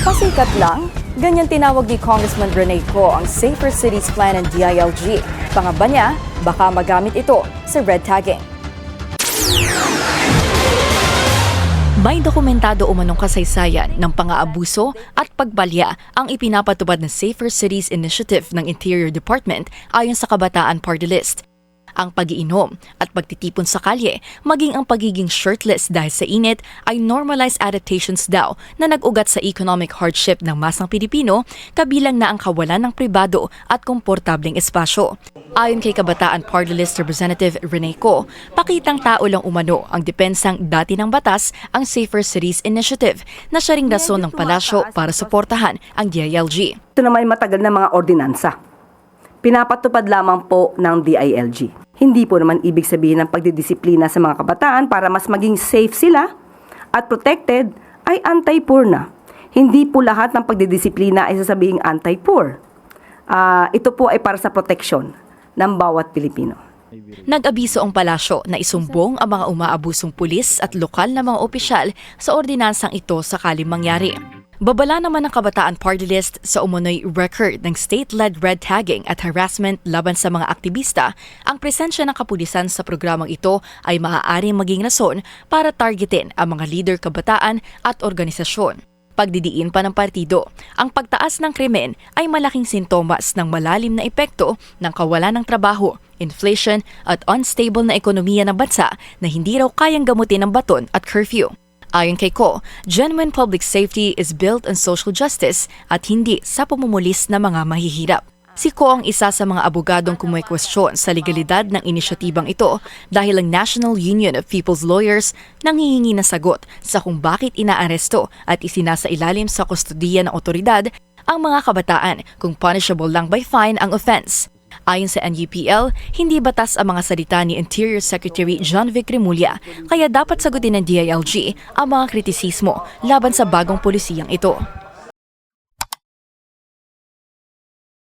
Pasikat lang, ganyan tinawag ni Congressman Rene Co ang Safer Cities Plan ng DILG. Pangamba niya, baka magamit ito sa red tagging. May dokumentado umanong kasaysayan ng pang-aabuso at pagbalya ang ipinapatupad na Safer Cities Initiative ng Interior Department ayon sa Kabataan Party List. Ang pag-iinom at pagtitipon sa kalye, maging ang pagiging shirtless dahil sa init ay normalized adaptations daw na nag-ugat sa economic hardship ng masang Pilipino, kabilang na ang kawalan ng pribado at komportableng espasyo. Ayon kay Kabataan Party List Representative Rene Co, pakitang tao lang umano ang depensang dati ng batas ang Safer Cities Initiative na siya ring rason ng palasyo para suportahan ang DILG. Ito naman matagal na mga ordinansa. Pinapatupad lamang po ng DILG. Hindi po naman ibig sabihin ng pagdidisiplina sa mga kabataan para mas maging safe sila at protected ay anti-poor na. Hindi po lahat ng pagdidisiplina ay sasabihing anti-poor. Ito po ay para sa proteksyon ng bawat Pilipino. Nag-abiso ang palasyo na isumbong ang mga umaabusong pulis at lokal na mga opisyal sa ordinansang ito sakaling mangyari. Babala naman ng Kabataan Party List sa umunoy record ng state-led red tagging at harassment laban sa mga aktivista, ang presensya ng kapulisan sa programang ito ay maaaring maging rason para targetin ang mga leader kabataan at organisasyon. Pagdidiin pa ng partido, ang pagtaas ng krimen ay malaking sintomas ng malalim na epekto ng kawalan ng trabaho, inflation at unstable na ekonomiya ng bansa na hindi raw kayang gamutin ng baton at curfew. Ayon kay Co, genuine public safety is built on social justice at hindi sa pamumulis ng mga mahihirap. Si Co ang isa sa mga abogadong kumekwestiyon sa legalidad ng inisyatibang ito dahil ang National Union of People's Lawyers nanghihingi ng sagot sa kung bakit inaaresto at isinasailalim sa kustudiya ng otoridad ang mga kabataan kung punishable lang by fine ang offense. Ayon sa NUPL, hindi batas ang mga salita ni Interior Secretary John Vic Remulla, kaya dapat sagutin ng DILG ang mga kritisismo laban sa bagong polisiyang ito.